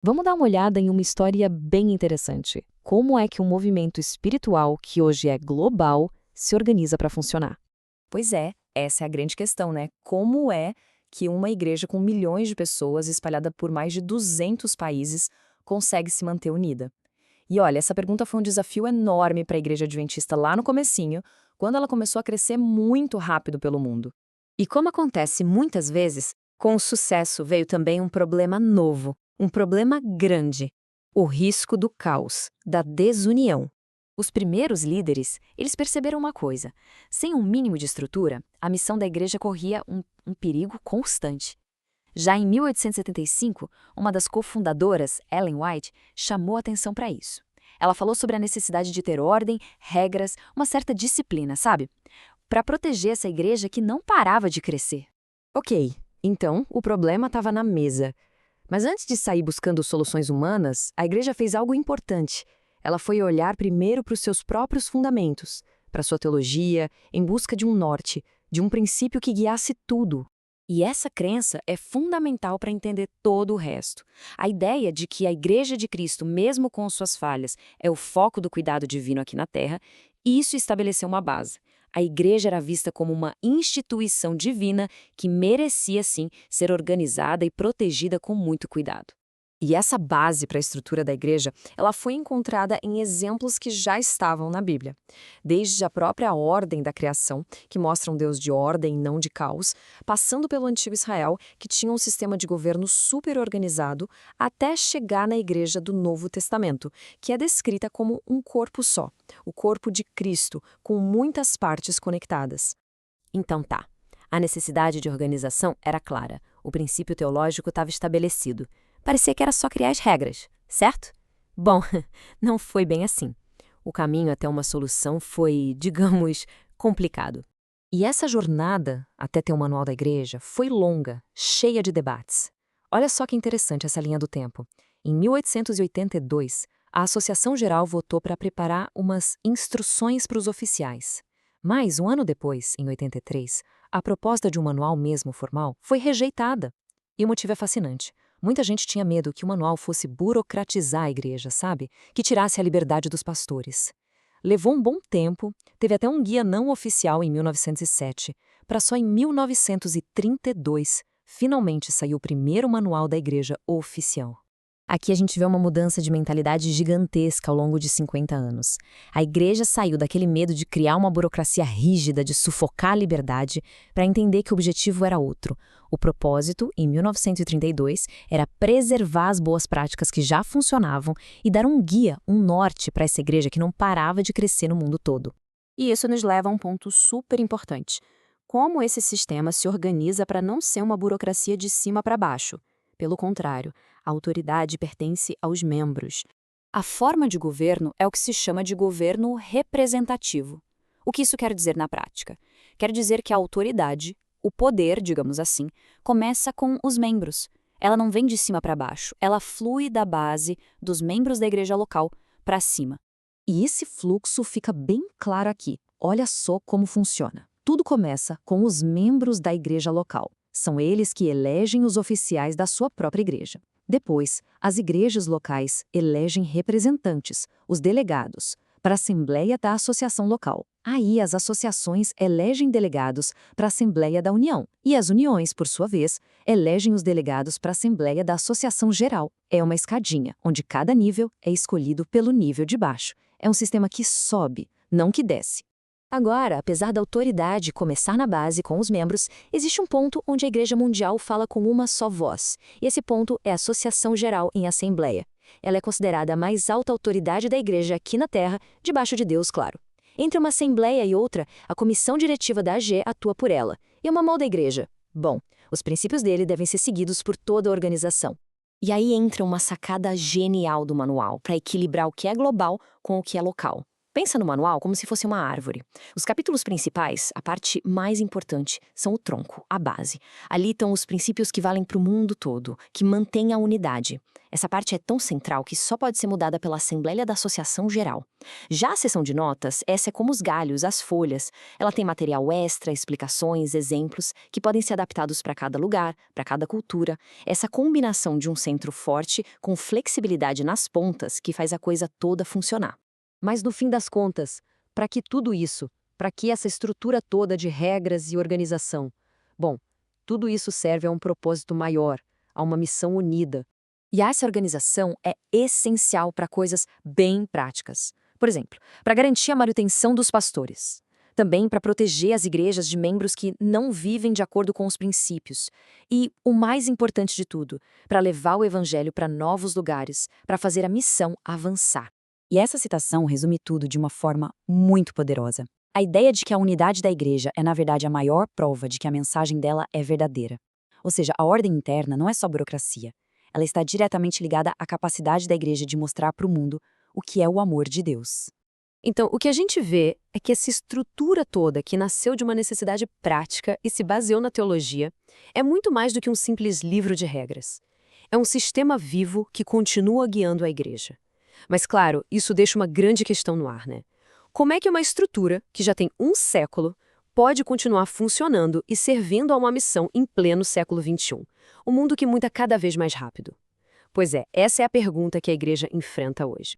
Vamos dar uma olhada em uma história bem interessante. Como é que um movimento espiritual, que hoje é global, se organiza para funcionar? Pois é, essa é a grande questão, né? Como é que uma igreja com milhões de pessoas, espalhada por mais de 200 países, consegue se manter unida? E olha, essa pergunta foi um desafio enorme para a Igreja Adventista lá no comecinho, quando ela começou a crescer muito rápido pelo mundo. E como acontece muitas vezes, com o sucesso veio também um problema novo, um problema grande: o risco do caos, da desunião. Os primeiros líderes, eles perceberam uma coisa: sem um mínimo de estrutura, a missão da igreja corria um perigo constante. Já em 1875, uma das cofundadoras, Ellen White, chamou atenção para isso. Ela falou sobre a necessidade de ter ordem, regras, uma certa disciplina, sabe? Para proteger essa igreja que não parava de crescer. Ok, então o problema estava na mesa. Mas antes de sair buscando soluções humanas, a igreja fez algo importante. Ela foi olhar primeiro para os seus próprios fundamentos, para sua teologia, em busca de um norte, de um princípio que guiasse tudo. E essa crença é fundamental para entender todo o resto. A ideia de que a Igreja de Cristo, mesmo com suas falhas, é o foco do cuidado divino aqui na Terra, isso estabeleceu uma base. A Igreja era vista como uma instituição divina que merecia, sim, ser organizada e protegida com muito cuidado. E essa base para a estrutura da igreja, ela foi encontrada em exemplos que já estavam na Bíblia. Desde a própria ordem da criação, que mostra um Deus de ordem e não de caos, passando pelo antigo Israel, que tinha um sistema de governo super organizado, até chegar na igreja do Novo Testamento, que é descrita como um corpo só, o corpo de Cristo, com muitas partes conectadas. Então tá, a necessidade de organização era clara, o princípio teológico estava estabelecido. Parecia que era só criar as regras, certo? Bom, não foi bem assim. O caminho até uma solução foi, digamos, complicado. E essa jornada, até ter o manual da igreja, foi longa, cheia de debates. Olha só que interessante essa linha do tempo. Em 1882, a Associação Geral votou para preparar umas instruções para os oficiais. Mas, um ano depois, em 83, a proposta de um manual mesmo formal foi rejeitada. E o motivo é fascinante. Muita gente tinha medo que o manual fosse burocratizar a igreja, sabe? Que tirasse a liberdade dos pastores. Levou um bom tempo, teve até um guia não oficial em 1907, para só em 1932 finalmente sair o primeiro manual da igreja oficial. Aqui a gente vê uma mudança de mentalidade gigantesca ao longo de 50 anos. A igreja saiu daquele medo de criar uma burocracia rígida, de sufocar a liberdade, para entender que o objetivo era outro. O propósito, em 1932, era preservar as boas práticas que já funcionavam e dar um guia, um norte para essa igreja que não parava de crescer no mundo todo. E isso nos leva a um ponto super importante. Como esse sistema se organiza para não ser uma burocracia de cima para baixo? Pelo contrário, a autoridade pertence aos membros. A forma de governo é o que se chama de governo representativo. O que isso quer dizer na prática? Quer dizer que a autoridade, o poder, digamos assim, começa com os membros. Ela não vem de cima para baixo, ela flui da base dos membros da igreja local para cima. E esse fluxo fica bem claro aqui. Olha só como funciona. Tudo começa com os membros da igreja local. São eles que elegem os oficiais da sua própria igreja. Depois, as igrejas locais elegem representantes, os delegados, para a Assembleia da Associação Local. Aí, as associações elegem delegados para a Assembleia da União. E as uniões, por sua vez, elegem os delegados para a Assembleia da Associação Geral. É uma escadinha, onde cada nível é escolhido pelo nível de baixo. É um sistema que sobe, não que desce. Agora, apesar da autoridade começar na base com os membros, existe um ponto onde a Igreja Mundial fala com uma só voz. E esse ponto é a Associação Geral em Assembleia. Ela é considerada a mais alta autoridade da Igreja aqui na Terra, debaixo de Deus, claro. Entre uma Assembleia e outra, a Comissão Diretiva da AG atua por ela. E o manual da Igreja? Bom, os princípios dele devem ser seguidos por toda a organização. E aí entra uma sacada genial do manual, para equilibrar o que é global com o que é local. Pensa no manual como se fosse uma árvore. Os capítulos principais, a parte mais importante, são o tronco, a base. Ali estão os princípios que valem para o mundo todo, que mantêm a unidade. Essa parte é tão central que só pode ser mudada pela Assembleia da Associação Geral. Já a seção de notas, essa é como os galhos, as folhas. Ela tem material extra, explicações, exemplos, que podem ser adaptados para cada lugar, para cada cultura. Essa combinação de um centro forte com flexibilidade nas pontas que faz a coisa toda funcionar. Mas no fim das contas, para que tudo isso? Para que essa estrutura toda de regras e organização? Bom, tudo isso serve a um propósito maior, a uma missão unida. E essa organização é essencial para coisas bem práticas. Por exemplo, para garantir a manutenção dos pastores. Também para proteger as igrejas de membros que não vivem de acordo com os princípios. E, o mais importante de tudo, para levar o evangelho para novos lugares, para fazer a missão avançar. E essa citação resume tudo de uma forma muito poderosa. A ideia de que a unidade da igreja é, na verdade, a maior prova de que a mensagem dela é verdadeira. Ou seja, a ordem interna não é só burocracia. Ela está diretamente ligada à capacidade da igreja de mostrar para o mundo o que é o amor de Deus. Então, o que a gente vê é que essa estrutura toda, que nasceu de uma necessidade prática e se baseou na teologia, é muito mais do que um simples livro de regras. É um sistema vivo que continua guiando a igreja. Mas, claro, isso deixa uma grande questão no ar, né? Como é que uma estrutura, que já tem um século, pode continuar funcionando e servindo a uma missão em pleno século XXI? Um mundo que muda cada vez mais rápido. Pois é, essa é a pergunta que a igreja enfrenta hoje.